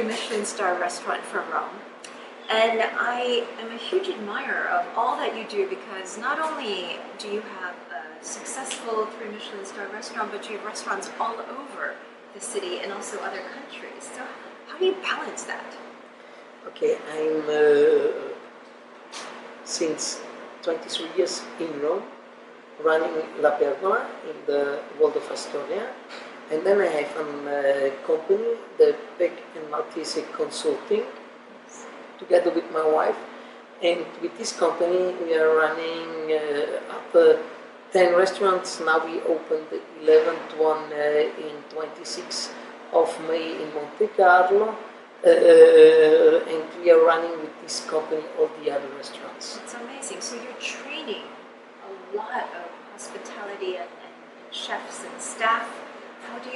Michelin star restaurant from Rome. And I am a huge admirer of all that you do, because not only do you have a successful 3 Michelin star restaurant, but you have restaurants all over the city and also other countries. So how do you balance that? Okay, I'm since 23 years in Rome, running La Pergola in the world of Astoria. And then I have a company, the Beck and Maltese Consulting, together with my wife. And with this company, we are running up 10 restaurants. Now we opened the 11th one in 26th of May in Monte Carlo. And we are running with this company all the other restaurants. It's amazing. So you're training a lot of hospitality and chefs and staff. How do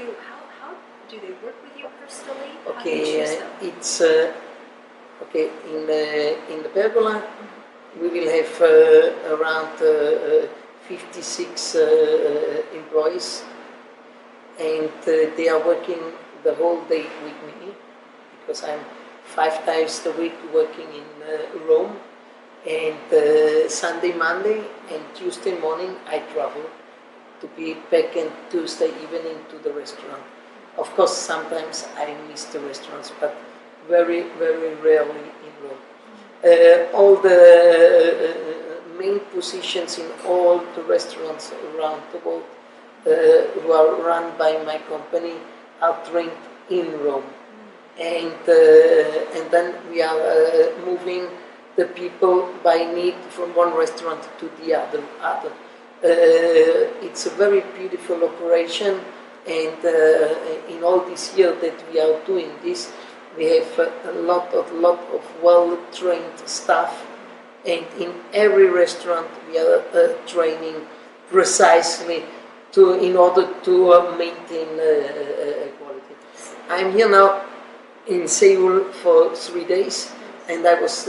they work with you personally? How do you choose them? It's okay. In the Pergola, we will have around 56 employees, and they are working the whole day with me, because I'm 5 times a week working in Rome, and Sunday, Monday, and Tuesday morning I travel to be back in Tuesday evening to the restaurant. Of course, sometimes I miss the restaurants, but very, very rarely in Rome. All the main positions in all the restaurants around the world who are run by my company are trained in Rome. And then we are moving the people by need from one restaurant to the other. It's a very beautiful operation, and in all this year that we are doing this, we have a lot of well-trained staff, and in every restaurant we are training precisely in order to maintain quality. I'm here now in Seoul for 3 days, and I was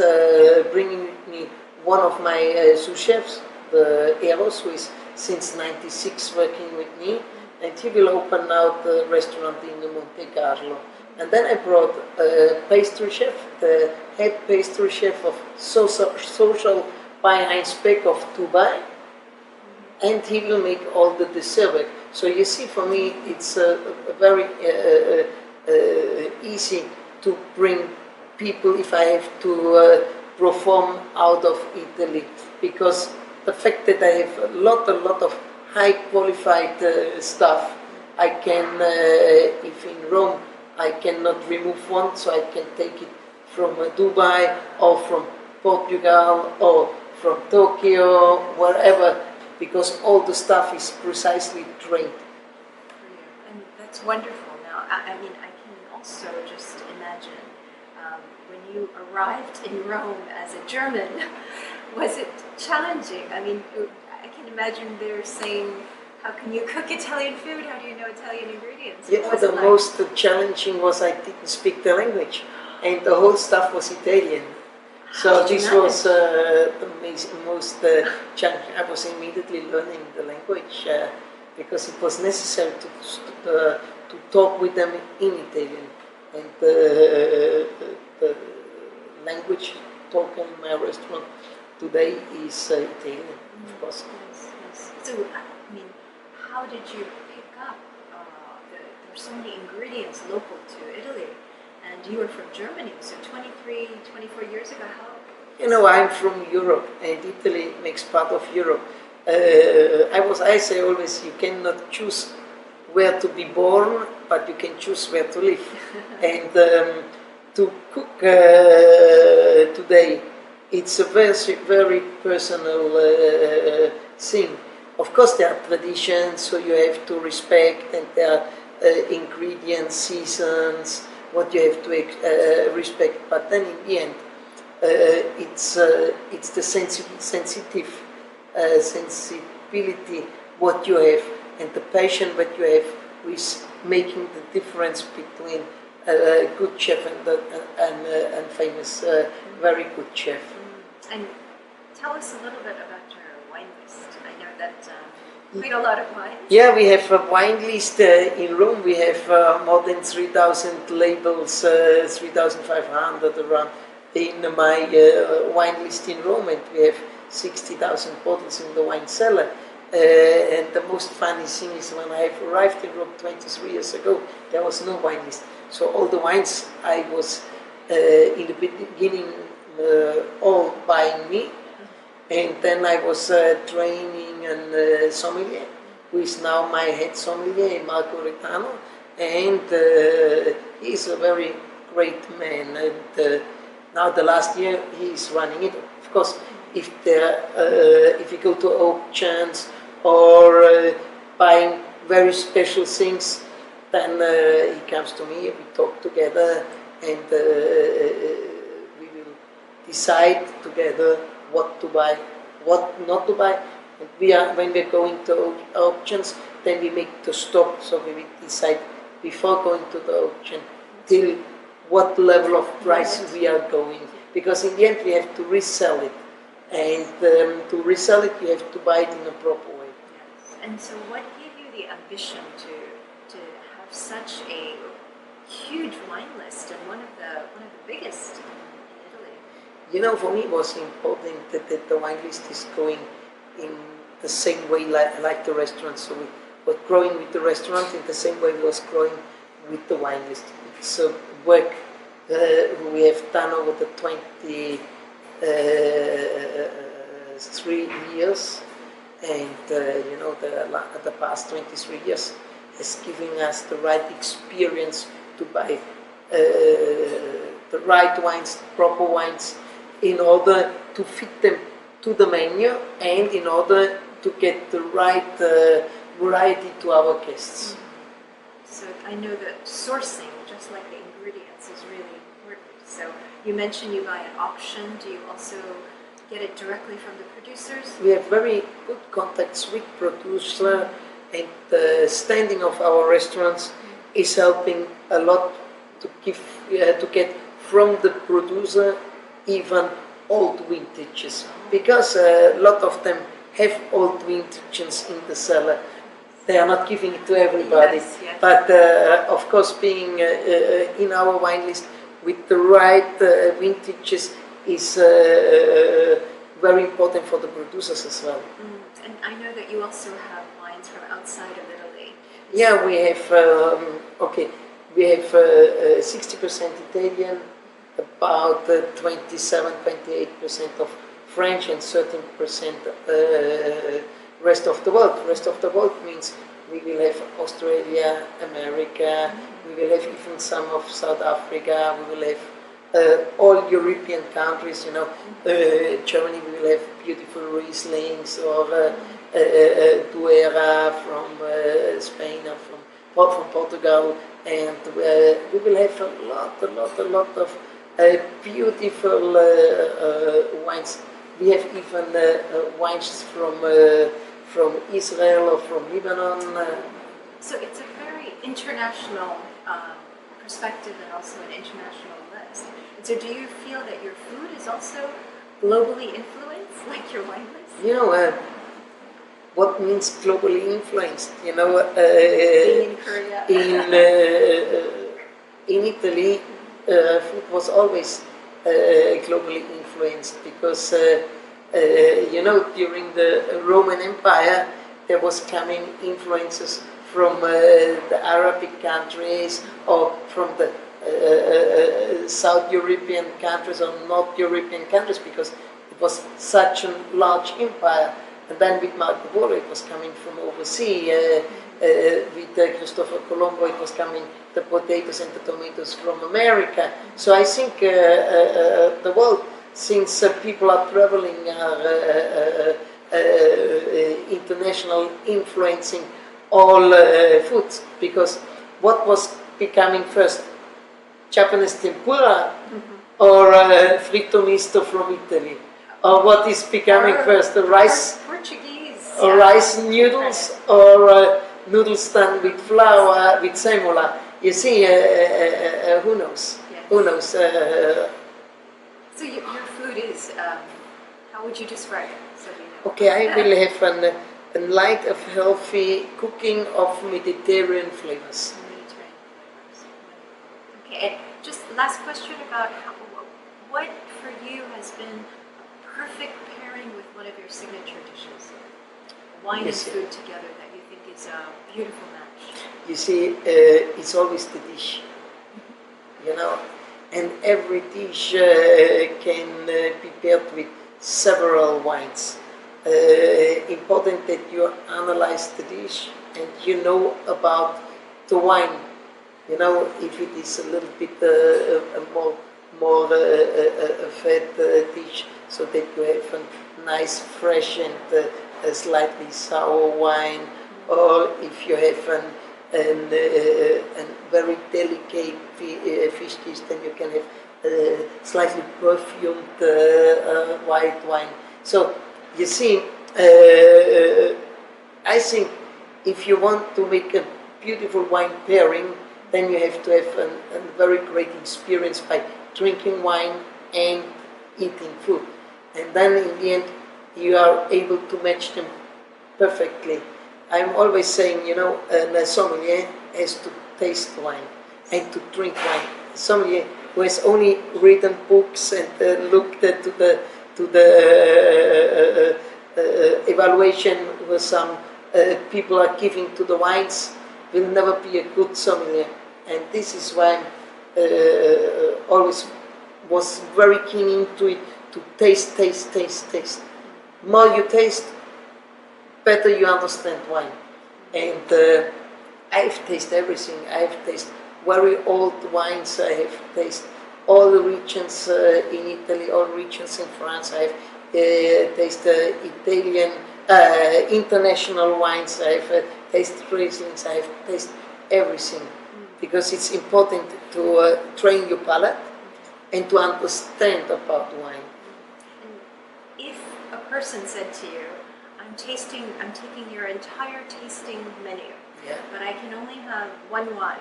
bringing with me one of my sous chefs, the Eros, who is since '96 working with me, and he will open now the restaurant in Monte Carlo. And then I brought a pastry chef, the head pastry chef of Social by Heinz Beck of Dubai, and he will make all the dessert work. So you see, for me, it's very easy to bring people if I have to perform out of Italy, because the fact that I have a lot of high qualified staff, I can, if in Rome, I cannot remove one, so I can take it from Dubai or from Portugal or from Tokyo, wherever, because all the staff is precisely trained. And that's wonderful. Now, I mean, I can also just imagine when you arrived in Rome as a German, was it challenging? I mean, I can imagine they're saying, how can you cook Italian food? How do you know Italian ingredients? Yeah, the most challenging was I didn't speak the language, and the whole stuff was Italian. So this was the most challenging. I was immediately learning the language because it was necessary to talk with them in Italian, and the language talking in my restaurant today is Italian, of course. Yes. So, I mean, how did you pick up? There's so many ingredients local to Italy, and you were from Germany, so 24 years ago, how? You know, I'm from Europe, and Italy makes part of Europe. I say always, you cannot choose where to be born, but you can choose where to live. And to cook today, it's a very personal thing. Of course, there are traditions, so you have to respect, and there are ingredients, seasons, what you have to respect. But then in the end, it's the sensibility what you have, and the passion that you have with making the difference between a good chef and famous, very good chef. And tell us a little bit about your wine list. I know that quite a lot of wine. Yeah, we have a wine list in Rome. We have more than 3,000 labels, 3,500 around in my wine list in Rome, and we have 60,000 bottles in the wine cellar. And the most funny thing is when I arrived in Rome 23 years ago, there was no wine list. So all the wines I was in the beginning all buying me. And then I was training a sommelier, who is now my head sommelier, Marco Retano, and he's a very great man. And now the last year he is running it. Of course, if you go to auctions or buying very special things, then he comes to me. We talk together, and we will decide together what to buy, what not to buy. And when we're going to auctions, then we make the stock, so we will decide before going to the auction till what level of price we are going. Because in the end we have to resell it, and to resell it you have to buy it in a proper way. Yes. And so what gave you the ambition to have such a huge wine list and one of the biggest in Italy? You know, for me it was important that the wine list is going in the same way like the restaurant. So we were growing with the restaurant in the same way we was growing with the wine list. It's a work we have done over the 23 years, and you know, the past 23 years has given us the right experience to buy the right wines, proper wines, in order to fit them to the menu and in order to get the right variety to our guests. So I know that sourcing, just like the ingredients, is really important. So you mentioned you buy at auction. Do you also get it directly from the producers? We have very good contacts with producers, and the standing of our restaurants is helping a lot to get from the producer even old vintages, because a lot of them have old vintages in the cellar. They are not giving it to everybody, yes. But of course, being in our wine list with the right vintages is very important for the producers as well. And I know that you also have wines from outside of Italy. Yeah, we have we have 60% Italian, about 27-28% of French, and 13% rest of the world. Rest of the world means we will have Australia, America, we will have even some of South Africa, we will have all European countries, you know, Germany, we will have beautiful Rieslings, or Duera from Spain, or from Portugal, and we will have a lot of beautiful wines. We have even wines from Israel or from Lebanon. So it's a very international perspective and also an international list. So do you feel that your food is also globally influenced, like your wine list? You know, what means globally influenced? You know, Being in Korea. In Italy, food was always globally influenced, because you know, during the Roman Empire there was coming influences from the Arabic countries, or from the South European countries or North European countries, because it was such a large empire. And then with Marco Polo it was coming from overseas. With Cristoforo Colombo it was coming the potatoes and the tomatoes from America. So I think the world, since people are traveling, are international, influencing all foods, because what was becoming first, Japanese tempura or fritto misto from Italy, or what is becoming first, the rice, Portuguese, or rice noodles, or noodles done with flour, with semola. You see, who knows? Yes. Who knows? So your food is, how would you describe it? So we know. Okay, I will have light of healthy cooking of Mediterranean flavors. Mediterranean flavors. Okay, and just last question about what for you has been a perfect pairing with one of your signature dishes? Wine Yes, and food together that you think is a beautiful match. You see, it's always the dish, you know, and every dish can be paired with several wines. Important that you analyze the dish and you know about the wine. You know, if it is a little bit more fat dish, so that you have a nice, fresh and a slightly sour wine, or if you have a very delicate fish dish, then you can have slightly perfumed white wine. So you see, I think if you want to make a beautiful wine pairing, then you have to have a very great experience by drinking wine and eating food. And then in the end, you are able to match them perfectly. I'm always saying, you know, a sommelier has to taste wine and to drink wine. A sommelier who has only written books and looked to the evaluation where some people are giving to the wines will never be a good sommelier. And this is why I always was very keen into it, to taste. More you taste, better you understand wine. And I've tasted everything. I've tasted very old wines. I have tasted all the regions in Italy, all regions in France. I've tasted Italian, international wines. I've tasted Rieslings. I've tasted everything. Because it's important to train your palate and to understand about wine. And if a person said to you, I'm taking your entire tasting menu, Yeah. but I can only have one wine,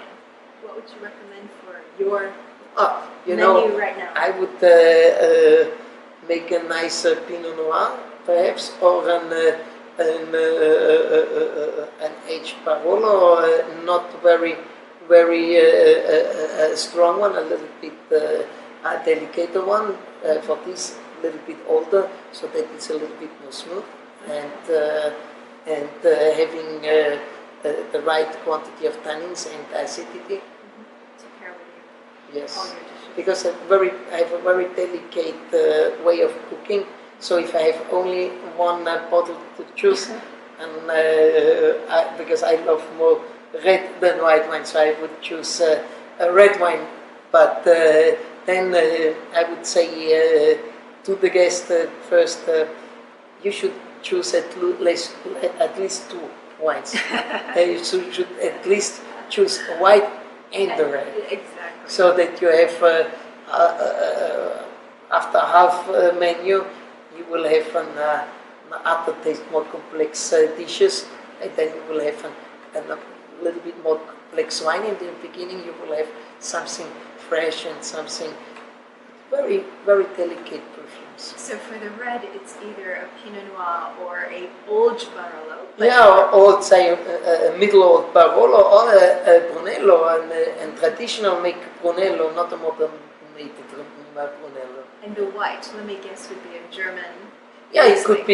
what would you recommend for your You menu know, right now? I would make a nice Pinot Noir, perhaps, or an aged Barolo, or not very strong one, a little bit a delicate one. For this, a little bit older, so that it's a little bit more smooth, and having the right quantity of tannins and acidity. To pair with Yes, all your dishes. because I have a very delicate way of cooking. So if I have only one bottle to choose, and because I love more red than white wine, so I would choose a red wine. But then I would say to the guest first, you should choose at least two wines. You should at least choose white and the red. Exactly. So that you have, after half menu, you will have an aftertaste more complex dishes, and then you will have a little bit more complex wine. In the beginning, you will have something fresh and something very, very delicate perfumes. So for the red, it's either a Pinot Noir or a old Barolo. Yeah, or old, say, a middle old Barolo or a Brunello, and traditional make Brunello, not a modern made Brunello. And the white, let me guess, would be a German. Yeah, it Riesling.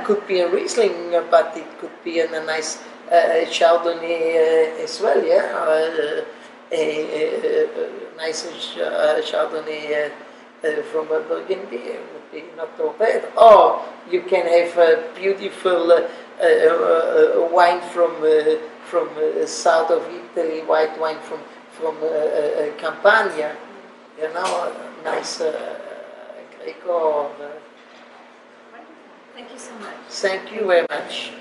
could be a Riesling, but it could be a nice Chardonnay as well. Yeah, a nice Chardonnay from Burgundy would be not so bad. Or you can have a beautiful wine from south of Italy, white wine from Campania. You know, nice Greco. Wonderful. Thank you so much. Thank you very much.